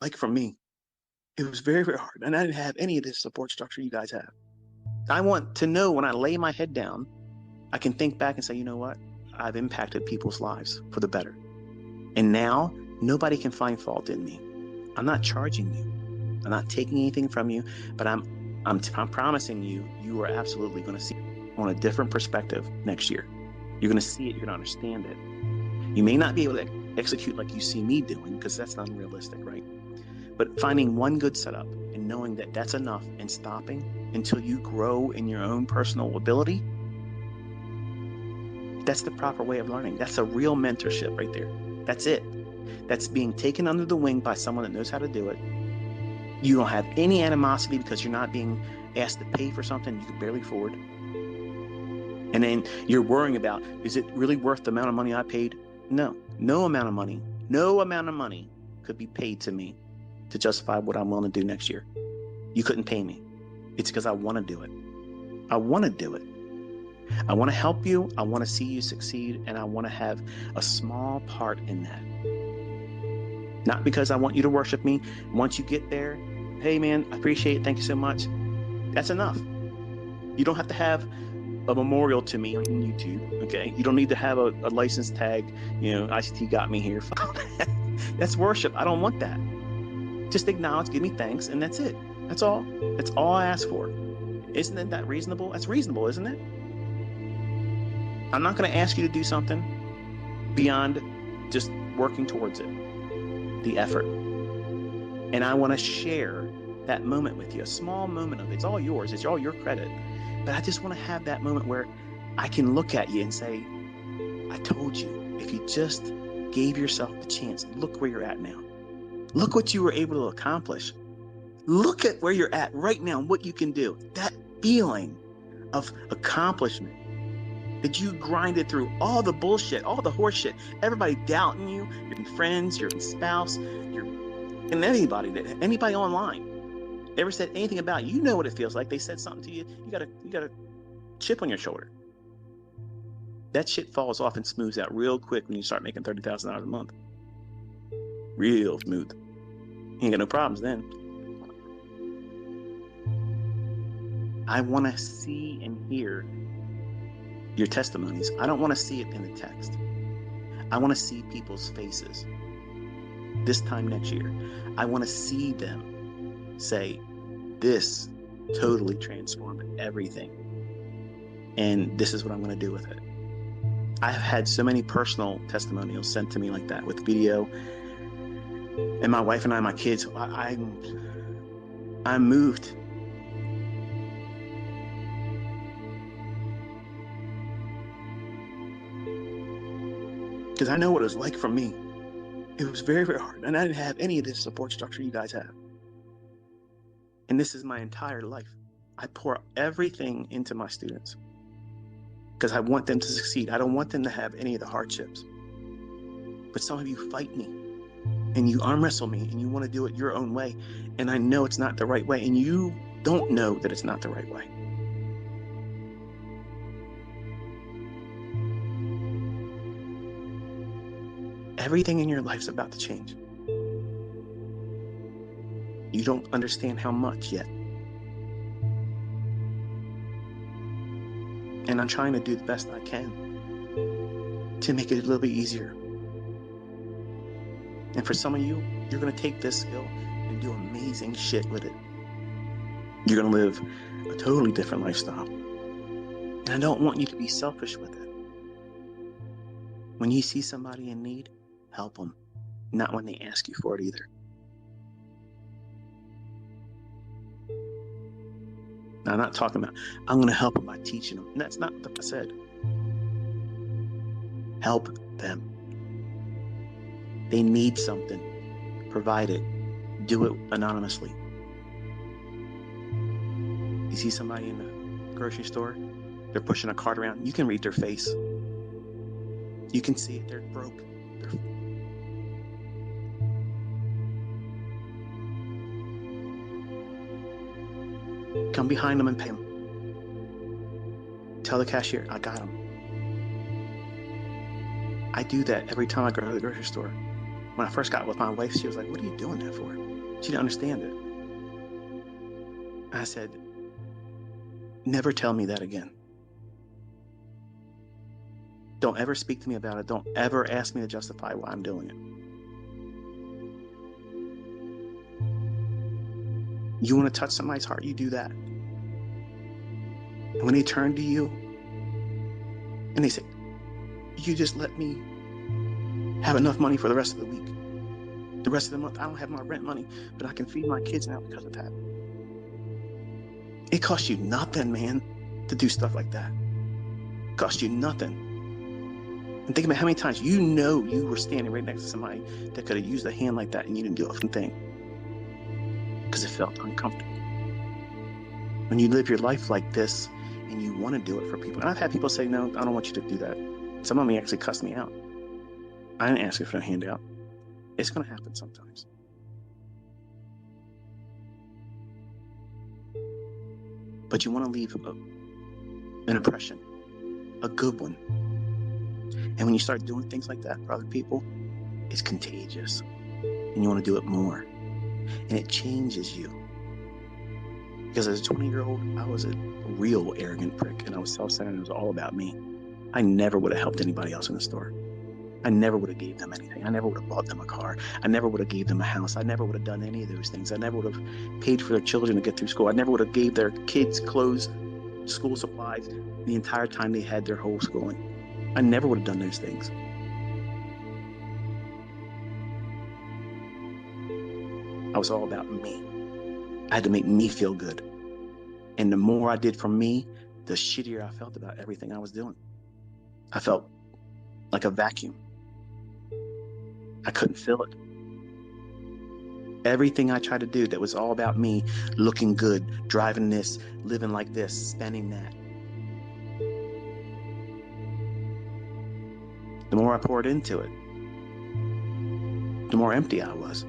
like for me, it was very, very hard. And I didn't have any of this support structure you guys have. I want to know when I lay my head down, I can think back and say, you know what? I've impacted people's lives for the better. And now nobody can find fault in me. I'm not charging you. I'm not taking anything from you, but I'm promising you, you are absolutely going to see on a different perspective next year. You're going to see it. You're going to understand it. You may not be able to execute like you see me doing, because that's unrealistic, right? But finding one good setup and knowing that that's enough and stopping until you grow in your own personal ability, that's the proper way of learning. That's a real mentorship right there. That's it. That's being taken under the wing by someone that knows how to do it. You don't have any animosity because you're not being asked to pay for something you can barely afford. And then you're worrying about, is it really worth the amount of money I paid? No, no amount of money could be paid to me to justify what I'm willing to do next year. You couldn't pay me. It's because I want to do it. I want to do it. I want to help you. I want to see you succeed. And I want to have a small part in that. Not because I want you to worship me. Once you get there, hey man, I appreciate it. Thank you so much. That's enough. You don't have to have a memorial to me on YouTube. Okay. You don't need to have a license tag. ICT got me here. That's worship. I don't want that. Just acknowledge, give me thanks, and that's it. That's all. That's all I ask for. Isn't that reasonable? That's reasonable, isn't it? I'm not going to ask you to do something beyond just working towards it, the effort. And I want to share that moment with you, a small moment of it. It's all yours. It's all your credit. But I just want to have that moment where I can look at you and say, I told you, if you just gave yourself the chance, look where you're at now. Look what you were able to accomplish. Look at where you're at right now and what you can do. That feeling of accomplishment, that you grinded through all the bullshit, all the horse shit, everybody doubting you, your friends, your spouse, and anybody online ever said anything about you. You know what it feels like. They said something to you. You got a chip on your shoulder. That shit falls off and smooths out real quick when you start making $30,000 a month. Real smooth. You ain't got no problems then. I want to see and hear your testimonies. I don't want to see it in the text. I want to see people's faces this time next year. I want to see them say, this totally transformed everything. And this is what I'm going to do with it. I've had so many personal testimonials sent to me like that with video. And my wife and I, my kids, I'm moved. Because I know what it was like for me. It was very, very hard. And I didn't have any of this support structure you guys have. And this is my entire life. I pour everything into my students because I want them to succeed. I don't want them to have any of the hardships. But some of you fight me and you arm wrestle me and you want to do it your own way. And I know it's not the right way. And you don't know that it's not the right way. Everything in your life's about to change. You don't understand how much yet. And I'm trying to do the best I can to make it a little bit easier. And for some of you, you're going to take this skill and do amazing shit with it. You're going to live a totally different lifestyle. And I don't want you to be selfish with it. When you see somebody in need, help them. Not when they ask you for it either. Now, I'm not talking about, I'm going to help them by teaching them. And that's not what I said. Help them. They need something. Provide it. Do it anonymously. You see somebody in the grocery store, they're pushing a cart around. You can read their face. You can see it. They're broke. Come behind them and pay them. Tell the cashier, I got them. I do that every time I go to the grocery store. When I first got with my wife, she was like, what are you doing that for? She didn't understand it. I said, never tell me that again. Don't ever speak to me about it. Don't ever ask me to justify why I'm doing it. You want to touch somebody's heart, you do that. And when they turn to you and they say, you just let me have enough money for the rest of the week. The rest of the month, I don't have my rent money, but I can feed my kids now because of that. It costs you nothing, man, to do stuff like that. It costs you nothing. And think about how many times you know you were standing right next to somebody that could have used a hand like that and you didn't do a thing because it felt uncomfortable. When you live your life like this and you want to do it for people, and I've had people say, no, I don't want you to do that. Some of them actually cussed me out. I didn't ask you for a handout. It's going to happen sometimes. But you want to leave an impression, a good one. And when you start doing things like that for other people, it's contagious. And you want to do it more. And it changes you. Because as a 20-year-old, I was a real arrogant prick. And I was self-centered. It was all about me. I never would have helped anybody else in the store. I never would have gave them anything. I never would have bought them a car. I never would have gave them a house. I never would have done any of those things. I never would have paid for their children to get through school. I never would have gave their kids clothes, school supplies, the entire time they had their whole schooling. I never would have done those things. I was all about me. I had to make me feel good. And the more I did for me, the shittier I felt about everything I was doing. I felt like a vacuum. I couldn't fill it. Everything I tried to do that was all about me, looking good, driving this, living like this, spending that. The more I poured into it, the more empty I was.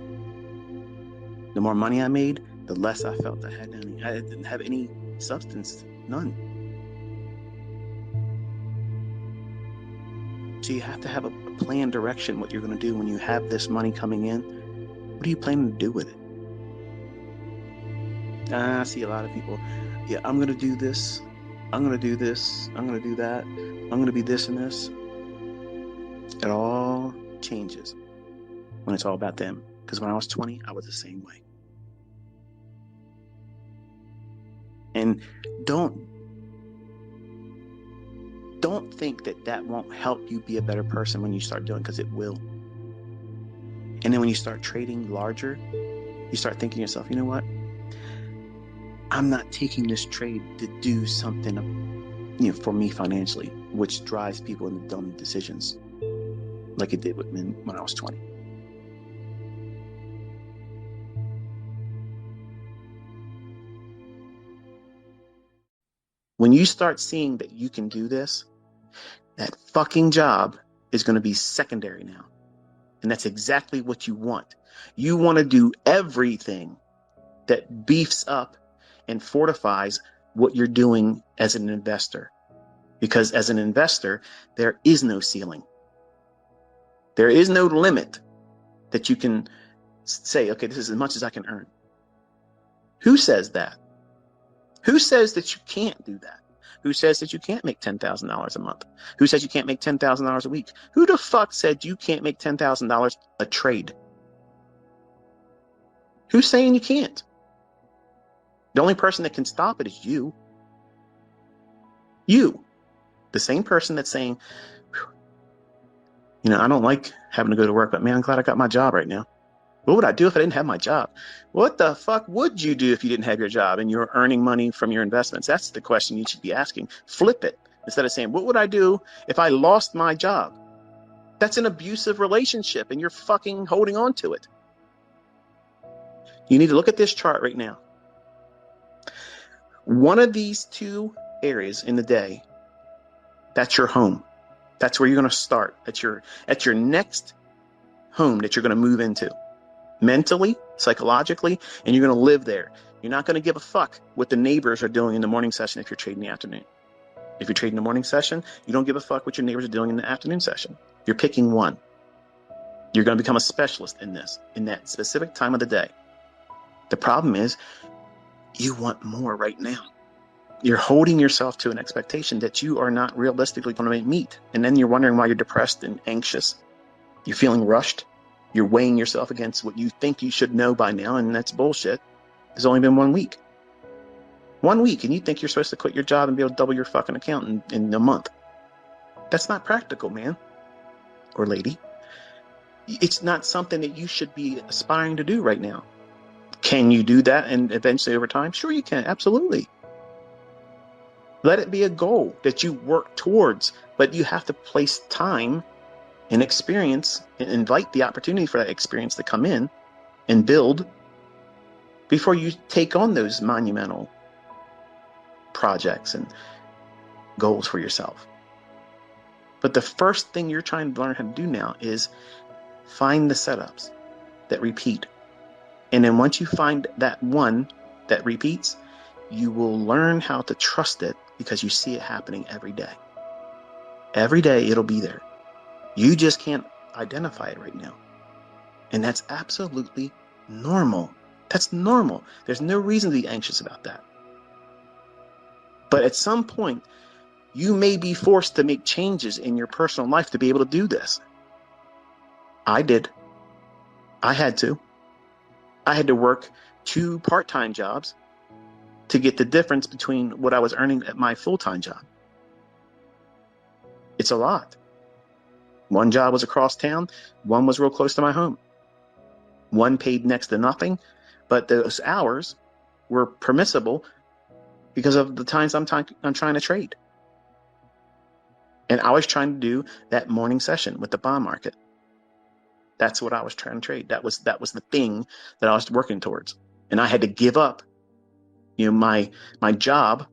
The more money I made, the less I felt I had any. I didn't have any substance, none. So you have to have a planned direction, what you're going to do when you have this money coming in. What are you planning to do with it? I see a lot of people, yeah, I'm going to do this. I'm going to do this. I'm going to do that. I'm going to be this and this. It all changes when it's all about them. Because when I was 20, I was the same way. And don't think that won't help you be a better person when you start doing, because it will. And then when you start trading larger, you start thinking to yourself, you know what? I'm not taking this trade to do something, for me financially, which drives people into dumb decisions, like it did with me when I was 20. When you start seeing that you can do this, that fucking job is going to be secondary now. And that's exactly what you want. You want to do everything that beefs up and fortifies what you're doing as an investor. Because as an investor, there is no ceiling. There is no limit that you can say, okay, this is as much as I can earn. Who says that? Who says that you can't do that? Who says that you can't make $10,000 a month? Who says you can't make $10,000 a week? Who the fuck said you can't make $10,000 a trade? Who's saying you can't? The only person that can stop it is you. You. The same person that's saying, I don't like having to go to work, but man, I'm glad I got my job right now. What would I do if I didn't have my job? What the fuck would you do if you didn't have your job and you're earning money from your investments? That's the question you should be asking. Flip it. Instead of saying, what would I do if I lost my job? That's an abusive relationship and you're fucking holding on to it. You need to look at this chart right now. One of these two areas in the day, that's your home. That's where you're going to start. At your next home that you're going to move into. Mentally, psychologically, and you're going to live there. You're not going to give a fuck what the neighbors are doing in the morning session if you're trading in the afternoon. If you're trading the morning session, you don't give a fuck what your neighbors are doing in the afternoon session. You're picking one. You're going to become a specialist in this, in that specific time of the day. The problem is you want more right now. You're holding yourself to an expectation that you are not realistically going to meet. And then you're wondering why you're depressed and anxious. You're feeling rushed. You're weighing yourself against what you think you should know by now. And that's bullshit. It's only been 1 week. 1 week. And you think you're supposed to quit your job and be able to double your fucking account in a month. That's not practical, man or lady. It's not something that you should be aspiring to do right now. Can you do that and eventually over time? Sure you can. Absolutely. Let it be a goal that you work towards, but you have to place time and experience and invite the opportunity for that experience to come in and build before you take on those monumental projects and goals for yourself. But the first thing you're trying to learn how to do now is find the setups that repeat. And then once you find that one that repeats, you will learn how to trust it because you see it happening every day. Every day it'll be there. You just can't identify it right now. And that's absolutely normal. That's normal. There's no reason to be anxious about that. But at some point, you may be forced to make changes in your personal life to be able to do this. I did. I had to. I had to work 2 part-time jobs to get the difference between what I was earning at my full-time job. It's a lot. One job was across town. One was real close to my home. One paid next to nothing, but those hours were permissible because of the times I'm trying to trade. And I was trying to do that morning session with the bond market. That's what I was trying to trade. That was the thing that I was working towards. And I had to give up, my job